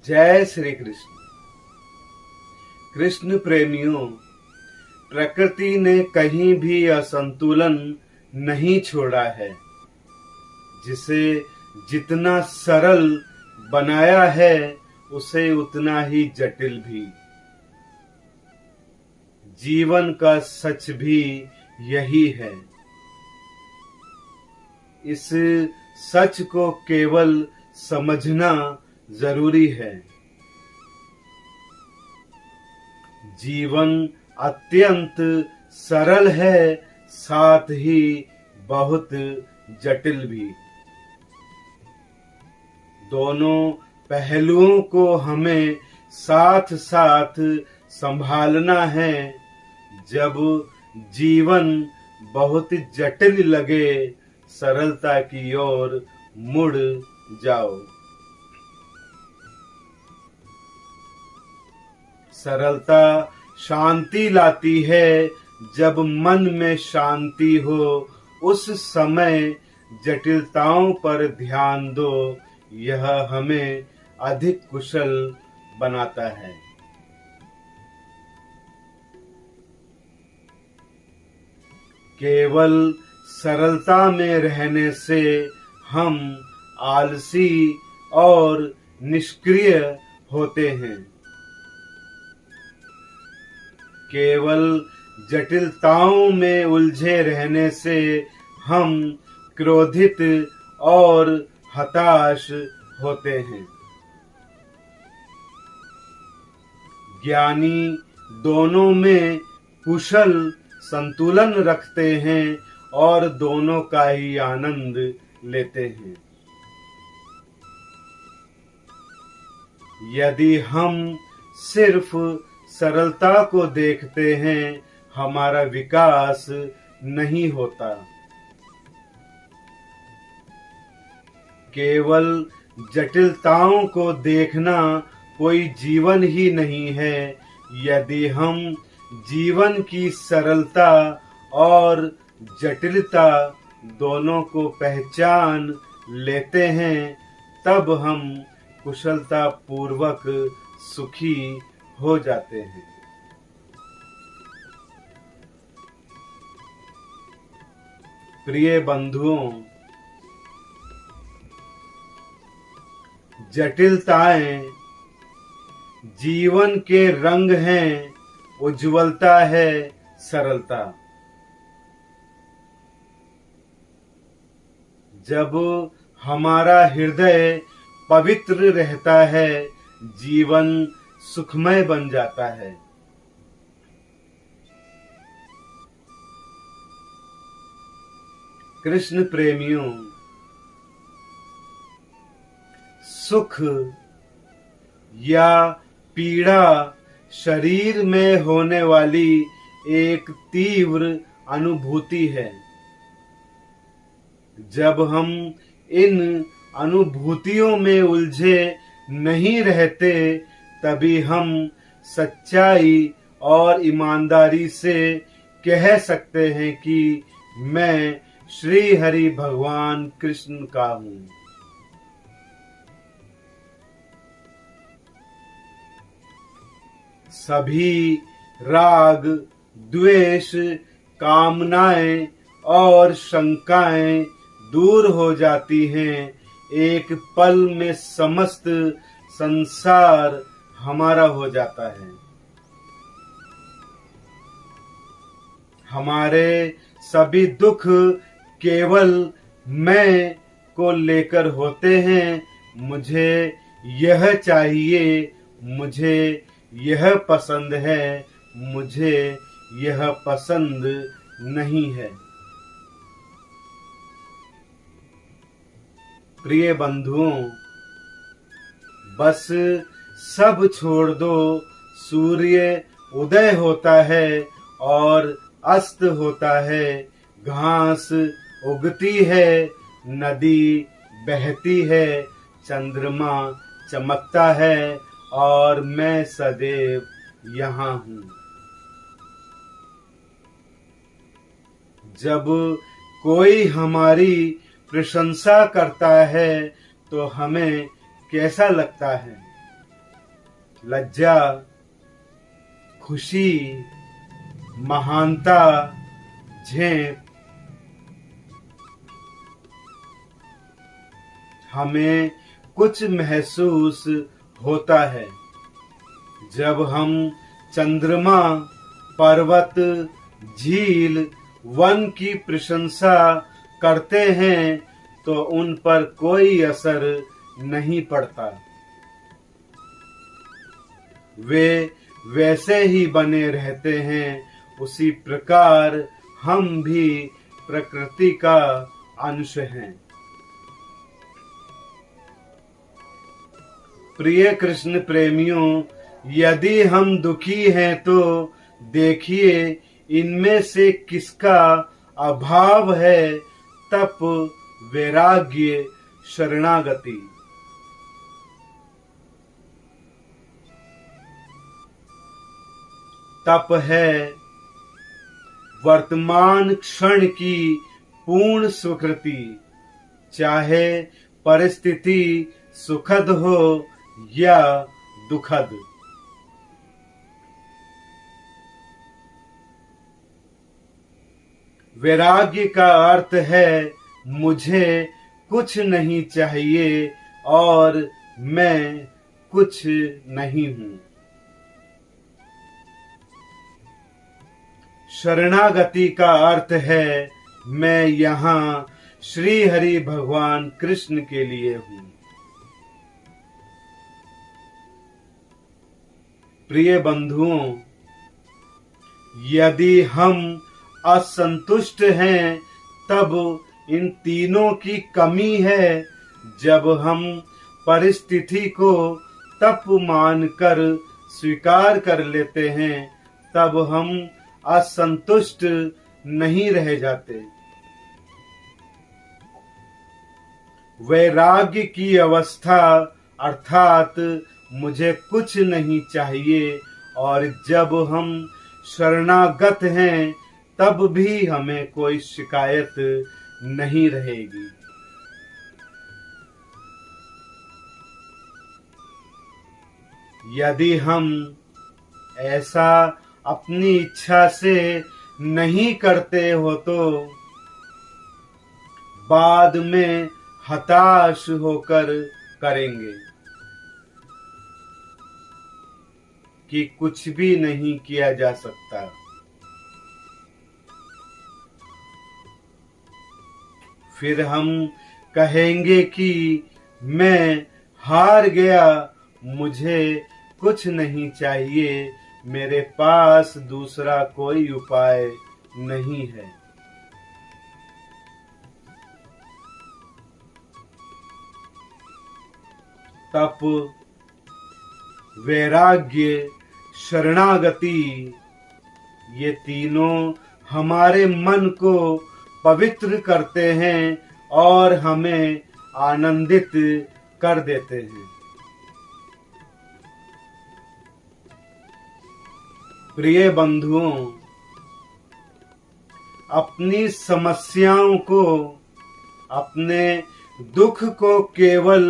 जय श्री कृष्ण। कृष्ण प्रेमियों, प्रकृति ने कहीं भी असंतुलन नहीं छोड़ा है। जिसे जितना सरल बनाया है उसे उतना ही जटिल भी। जीवन का सच भी यही है। इस सच को केवल समझना जरूरी है। जीवन अत्यंत सरल है, साथ ही बहुत जटिल भी। दोनों पहलुओं को हमें साथ साथ संभालना है। जब जीवन बहुत जटिल लगे, सरलता की ओर मुड़ जाओ। सरलता शांति लाती है। जब मन में शांति हो, उस समय जटिलताओं पर ध्यान दो। यह हमें अधिक कुशल बनाता है। केवल सरलता में रहने से हम आलसी और निष्क्रिय होते हैं। केवल जटिलताओं में उलझे रहने से हम क्रोधित और हताश होते हैं। ज्ञानी दोनों में कुशल संतुलन रखते हैं और दोनों का ही आनंद लेते हैं। यदि हम सिर्फ सरलता को देखते हैं, हमारा विकास नहीं होता। केवल जटिलताओं को देखना कोई जीवन ही नहीं है। यदि हम जीवन की सरलता और जटिलता दोनों को पहचान लेते हैं, तब हम कुशलता पूर्वक सुखी हो जाते हैं। प्रिय बंधुओं, जटिलताएं जीवन के रंग हैं, उज्ज्वलता है सरलता। जब हमारा हृदय पवित्र रहता है, जीवन सुखमय बन जाता है। कृष्ण प्रेमियों, सुख या पीड़ा शरीर में होने वाली एक तीव्र अनुभूति है। जब हम इन अनुभूतियों में उलझे नहीं रहते, तभी हम सच्चाई और ईमानदारी से कह सकते हैं कि मैं श्री हरि भगवान कृष्ण का हूँ। सभी राग, द्वेष, कामनाएं और शंकाएं दूर हो जाती हैं। एक पल में समस्त संसार हमारा हो जाता है। हमारे सभी दुख केवल मैं को लेकर होते हैं। मुझे यह चाहिए, मुझे यह पसंद है, मुझे यह पसंद नहीं है। प्रिय बंधुओं, बस सब छोड़ दो। सूर्य उदय होता है और अस्त होता है। घास उगती है, नदी बहती है, चंद्रमा चमकता है और मैं सदैव यहाँ हूँ। जब कोई हमारी प्रशंसा करता है तो हमें कैसा लगता है? लज्जा, खुशी, महानता, झेप हमें कुछ महसूस होता है जब हम चंद्रमा, पर्वत, झील, वन की प्रशंसा करते हैं तो उन पर कोई असर नहीं पड़ता। वे वैसे ही बने रहते हैं। उसी प्रकार हम भी प्रकृति का अंश हैं। प्रिय कृष्ण प्रेमियों, यदि हम दुखी हैं तो देखिए इनमें से किसका अभाव है। तप, वैराग्य, शरणागति। तप है वर्तमान क्षण की पूर्ण स्वीकृति, चाहे परिस्थिति सुखद हो या दुखद। वैराग्य का अर्थ है मुझे कुछ नहीं चाहिए और मैं कुछ नहीं हूं। शरणागति का अर्थ है मैं यहाँ श्री हरि भगवान कृष्ण के लिए हूं। प्रिय बंधुओं, यदि हम असंतुष्ट हैं तब इन तीनों की कमी है। जब हम परिस्थिति को तप मानकर स्वीकार कर लेते हैं तब हम असंतुष्ट नहीं रह जाते। वैराग्य की अवस्था अर्थात मुझे कुछ नहीं चाहिए, और जब हम शरणागत हैं तब भी हमें कोई शिकायत नहीं रहेगी। यदि हम ऐसा अपनी इच्छा से नहीं करते हो तो बाद में हताश होकर करेंगे कि कुछ भी नहीं किया जा सकता। फिर हम कहेंगे कि मैं हार गया, मुझे कुछ नहीं चाहिए, मेरे पास दूसरा कोई उपाय नहीं है। तप, वैराग्य, शरणागति ये तीनों हमारे मन को पवित्र करते हैं और हमें आनंदित कर देते हैं। प्रिय बंधुओं, अपनी समस्याओं को, अपने दुख को केवल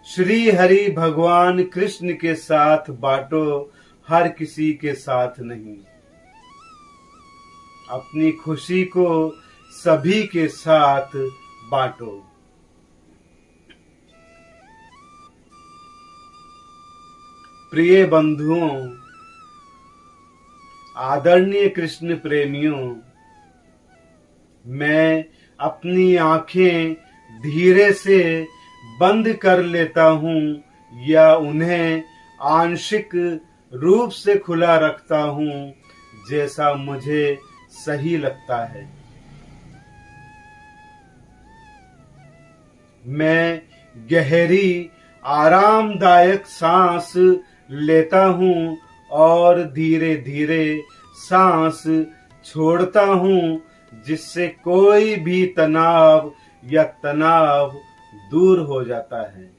श्री हरि भगवान कृष्ण के साथ बांटो, हर किसी के साथ नहीं। अपनी खुशी को सभी के साथ बांटो। प्रिय बंधुओं, आदरणीय कृष्ण प्रेमियों, मैं अपनी आंखें धीरे से बंद कर लेता हूं या उन्हें आंशिक रूप से खुला रखता हूं, जैसा मुझे सही लगता है। मैं गहरी आरामदायक सांस लेता हूं और धीरे धीरे सांस छोड़ता हूं, जिससे कोई भी तनाव या तनाव दूर हो जाता है।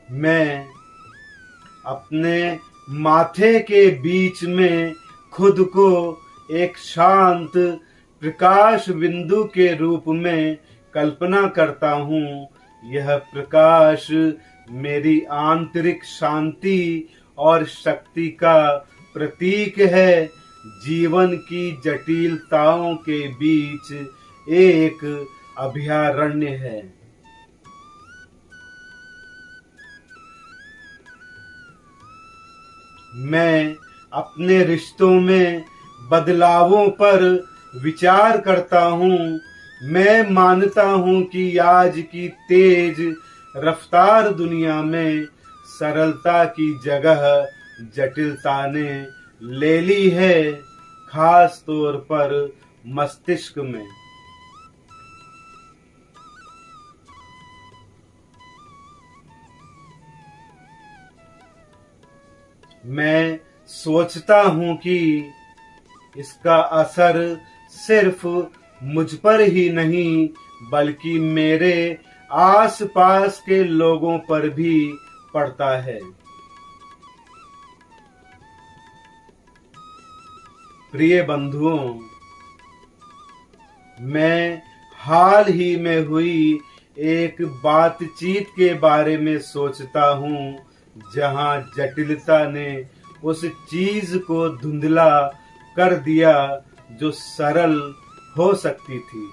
मैं अपने माथे के बीच में खुद को एक शांत प्रकाश बिंदु के रूप में कल्पना करता हूँ। यह प्रकाश मेरी आंतरिक शांति और शक्ति का प्रतीक है। जीवन की जटिलताओं के बीच एक अभयारण्य है। मैं अपने रिश्तों में बदलावों पर विचार करता हूँ। मैं मानता हूँ कि आज की तेज रफ्तार दुनिया में सरलता की जगह जटिलता ने ले ली है, खास तौर पर मस्तिष्क में। मैं सोचता हूँ कि इसका असर सिर्फ मुझ पर ही नहीं बल्कि मेरे आसपास के लोगों पर भी पड़ता है। प्रिय बंधुओं, मैं हाल ही में हुई एक बातचीत के बारे में सोचता हूँ जहाँ जटिलता ने उस चीज को धुंधला कर दिया जो सरल हो सकती थी।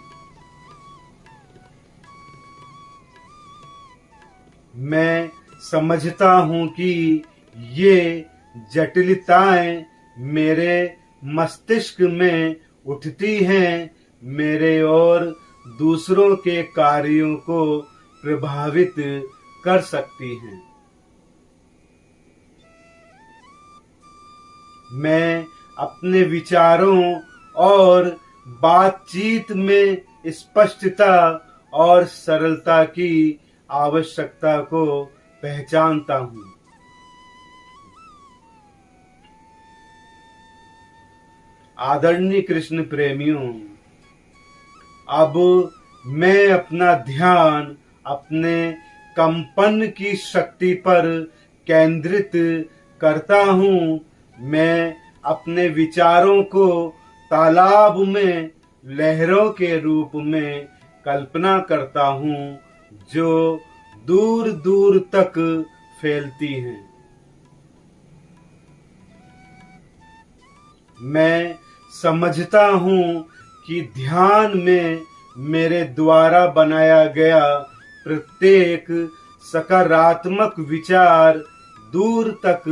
मैं समझता हूँ कि ये जटिलताएं मेरे मस्तिष्क में उठती हैं, मेरे और दूसरों के कार्यों को प्रभावित कर सकती हैं। मैं अपने विचारों और बातचीत में स्पष्टता और सरलता की आवश्यकता को पहचानता हूँ। आदरणीय कृष्ण प्रेमियों, अब मैं अपना ध्यान अपने कंपन की शक्ति पर केंद्रित करता हूँ। मैं अपने विचारों को तालाब में लहरों के रूप में कल्पना करता हूँ जो दूर दूर तक फैलती हैं। मैं समझता हूँ कि ध्यान में मेरे द्वारा बनाया गया प्रत्येक सकारात्मक विचार दूर तक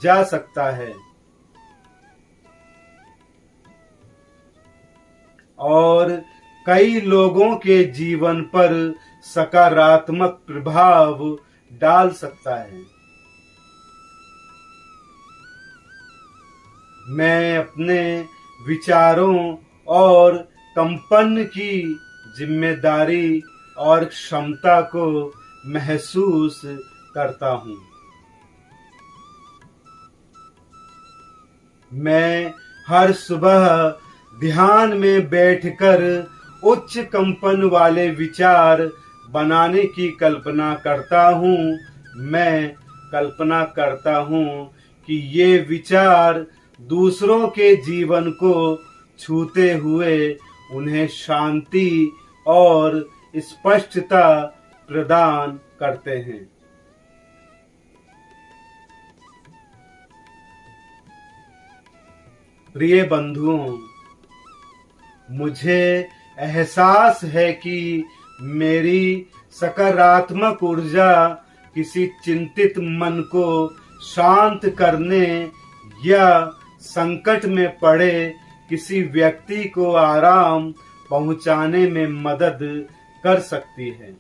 जा सकता है और कई लोगों के जीवन पर सकारात्मक प्रभाव डाल सकता है। मैं अपने विचारों और कंपन की जिम्मेदारी और क्षमता को महसूस करता हूँ। मैं हर सुबह ध्यान में बैठकर उच्च कंपन वाले विचार बनाने की कल्पना करता हूँ। मैं कल्पना करता हूँ कि ये विचार दूसरों के जीवन को छूते हुए उन्हें शांति और स्पष्टता प्रदान करते हैं। प्रिय बंधुओं, मुझे एहसास है कि मेरी सकारात्मक ऊर्जा किसी चिंतित मन को शांत करने या संकट में पड़े किसी व्यक्ति को आराम पहुंचाने में मदद कर सकती है।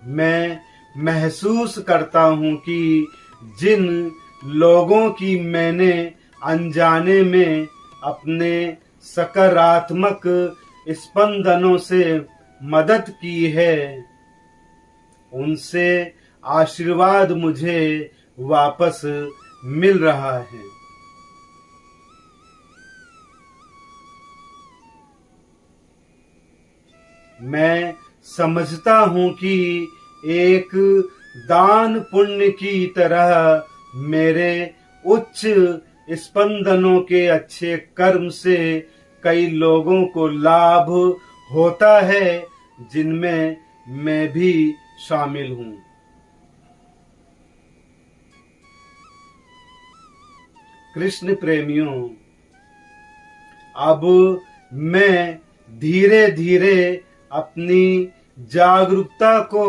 मैं महसूस करता हूं कि जिन लोगों की मैंने अनजाने में अपने सकारात्मक स्पंदनों से मदद की है, उनसे आशीर्वाद मुझे वापस मिल रहा है। मैं समझता हूं कि एक दान पुण्य की तरह मेरे उच्च स्पंदनों के अच्छे कर्म से कई लोगों को लाभ होता है, जिनमें मैं भी शामिल हूं। कृष्ण प्रेमियों, अब मैं धीरे धीरे अपनी जागरूकता को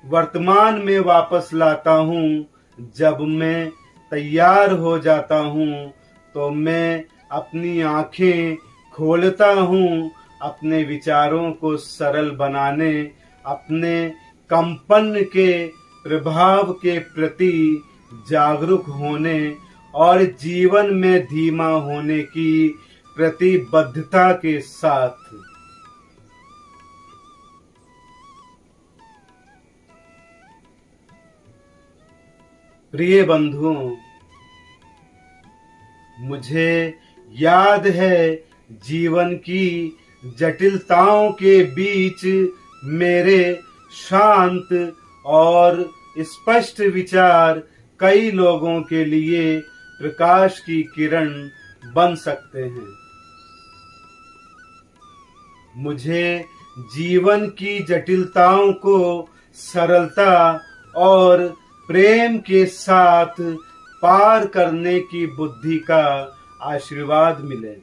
वर्तमान में वापस लाता हूं। जब मैं तैयार हो जाता हूं तो मैं अपनी आंखें खोलता हूं, अपने विचारों को सरल बनाने, अपने कंपन के प्रभाव के प्रति जागरूक होने और जीवन में धीमा होने की प्रतिबद्धता के साथ। प्रिय बंधुओं, मुझे याद है जीवन की जटिलताओं के बीच मेरे शांत और स्पष्ट विचार कई लोगों के लिए प्रकाश की किरण बन सकते हैं। मुझे जीवन की जटिलताओं को सरलता और प्रेम के साथ पार करने की बुद्धि का आशीर्वाद मिले।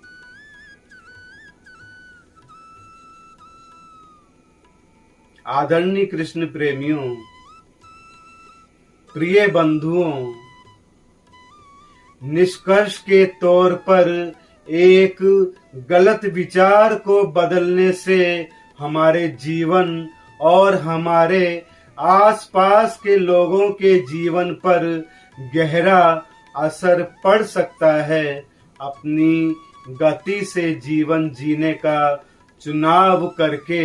आदरणीय कृष्ण प्रेमियों, प्रिय बंधुओं, निष्कर्ष के तौर पर एक गलत विचार को बदलने से हमारे जीवन और हमारे आसपास के लोगों के जीवन पर गहरा असर पड़ सकता है। अपनी गति से जीवन जीने का चुनाव करके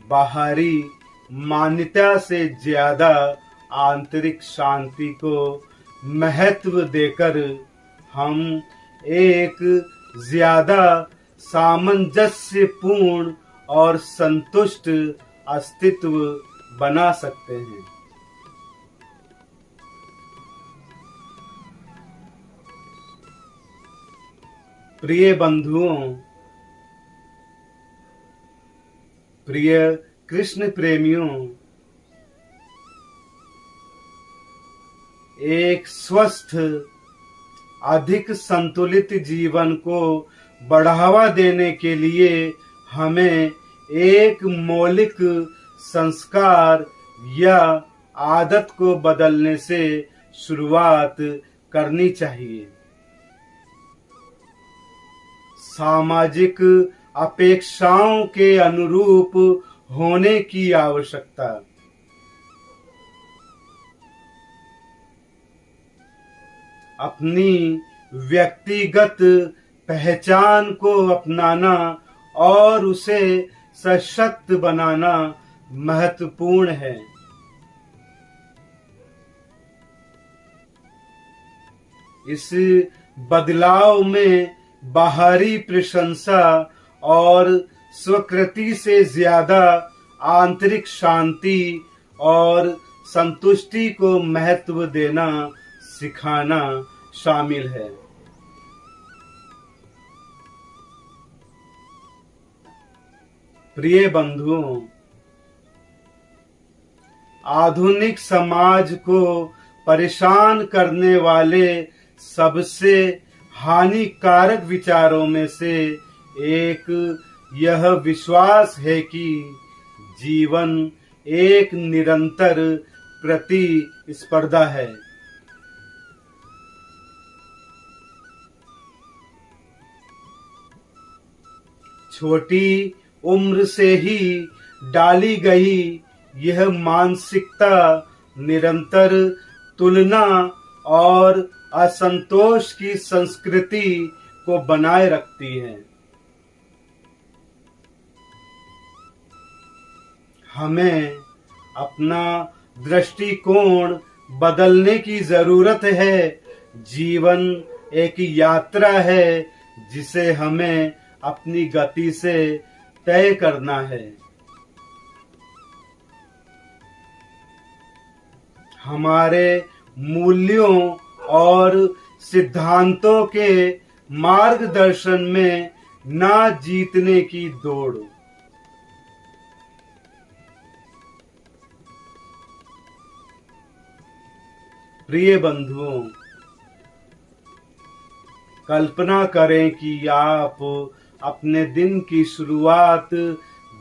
बाहरी मान्यता से ज्यादा आंतरिक शांति को महत्व देकर हम एक ज्यादा सामंजस्यपूर्ण और संतुष्ट अस्तित्व बना सकते हैं। प्रिय बंधुओं, प्रिय कृष्ण प्रेमियों, एक स्वस्थ, अधिक संतुलित जीवन को बढ़ावा देने के लिए हमें एक मौलिक संस्कार या आदत को बदलने से शुरुआत करनी चाहिए। सामाजिक अपेक्षाओं के अनुरूप होने की आवश्यकता। अपनी व्यक्तिगत पहचान को अपनाना और उसे सशक्त बनाना महत्वपूर्ण है। इस बदलाव में बाहरी प्रशंसा और स्वीकृति से ज्यादा आंतरिक शांति और संतुष्टि को महत्व देना सिखाना शामिल है। प्रिय बंधुओं, आधुनिक समाज को परेशान करने वाले सबसे हानिकारक विचारों में से एक यह विश्वास है कि जीवन एक निरंतर प्रतिस्पर्धा है। छोटी उम्र से ही डाली गई यह मानसिकता निरंतर तुलना और असंतोष की संस्कृति को बनाए रखती है। हमें अपना दृष्टिकोण बदलने की जरूरत है। जीवन एक यात्रा है जिसे हमें अपनी गति से तय करना है। हमारे मूल्यों और सिद्धांतों के मार्गदर्शन में ना जीतने की दौड़। प्रिय बंधुओं, कल्पना करें कि आप अपने दिन की शुरुआत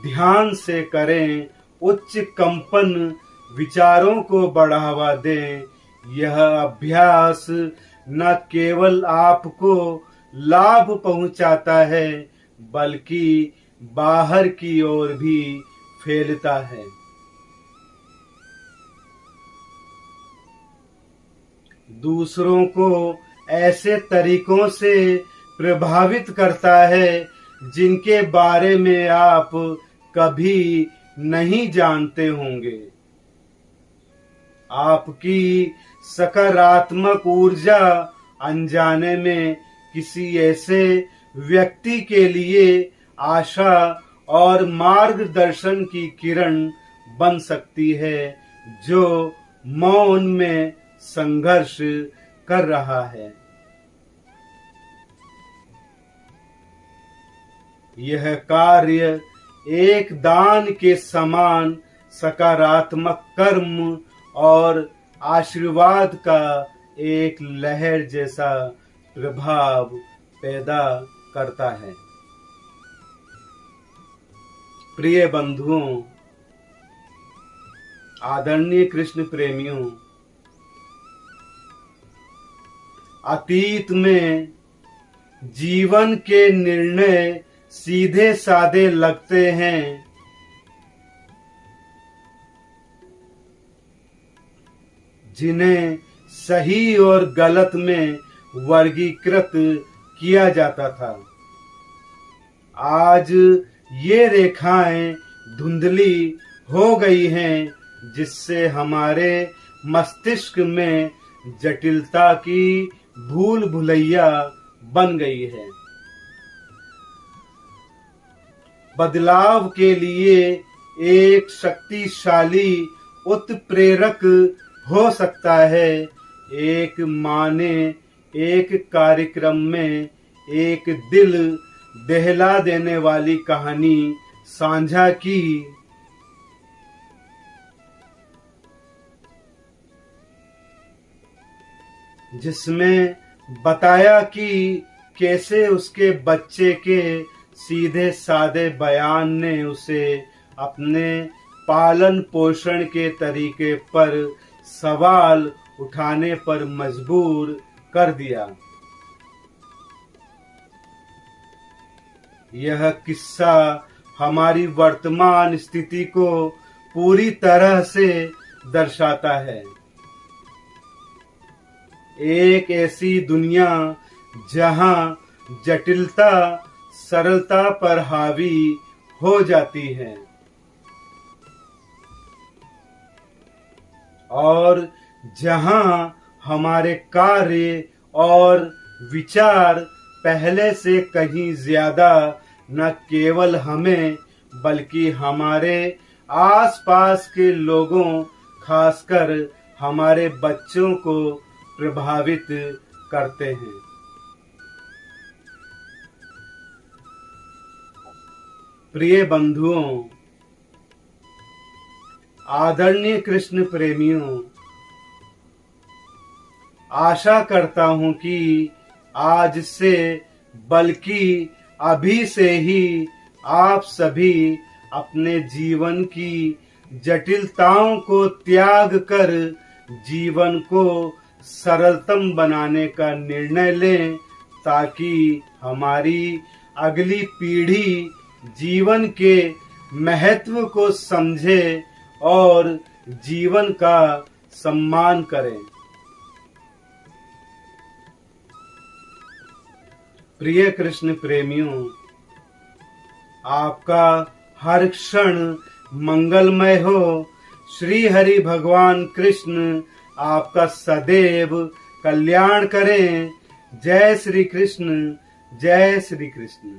ध्यान से करें, उच्च कंपन विचारों को बढ़ावा दें। यह अभ्यास न केवल आपको लाभ पहुंचाता है, बल्कि बाहर की ओर भी फैलता है। दूसरों को ऐसे तरीकों से प्रभावित करता है जिनके बारे में आप कभी नहीं जानते होंगे। आपकी सकारात्मक ऊर्जा अनजाने में किसी ऐसे व्यक्ति के लिए आशा और मार्गदर्शन की किरण बन सकती है जो मौन में संघर्ष कर रहा है। यह कार्य एक दान के समान सकारात्मक कर्म और आशीर्वाद का एक लहर जैसा प्रभाव पैदा करता है। प्रिय बंधुओं, आदरणीय कृष्ण प्रेमियों, अतीत में जीवन के निर्णय सीधे साधे लगते हैं, जिन्हें सही और गलत में वर्गीकृत किया जाता था। आज ये रेखाएं धुंधली हो गई हैं, जिससे हमारे मस्तिष्क में जटिलता की भूल भुलैया बन गई है। बदलाव के लिए एक शक्तिशाली उत्प्रेरक हो सकता है। एक माँ ने एक कार्यक्रम में एक दिल दहला देने वाली कहानी साझा की, जिसमें बताया कि कैसे उसके बच्चे के सीधे साधे बयान ने उसे अपने पालन पोषण के तरीके पर सवाल उठाने पर मजबूर कर दिया। यह किस्सा हमारी वर्तमान स्थिति को पूरी तरह से दर्शाता है। एक ऐसी दुनिया जहां जटिलता सरलता पर हावी हो जाती है और जहां हमारे कार्य और विचार पहले से कहीं ज्यादा न केवल हमें बल्कि हमारे आसपास के लोगों, खासकर हमारे बच्चों को प्रभावित करते हैं। प्रिय बंधुओं, आदरणीय कृष्ण प्रेमियों, आशा करता हूं कि आज से बल्कि अभी से ही आप सभी अपने जीवन की जटिलताओं को त्याग कर जीवन को सरलतम बनाने का निर्णय लें, ताकि हमारी अगली पीढ़ी जीवन के महत्व को समझे और जीवन का सम्मान करें। प्रिय कृष्ण प्रेमियों, आपका हर क्षण मंगलमय हो। श्री हरि भगवान कृष्ण आपका सदैव कल्याण करें। जय श्री कृष्ण, जय श्री कृष्ण।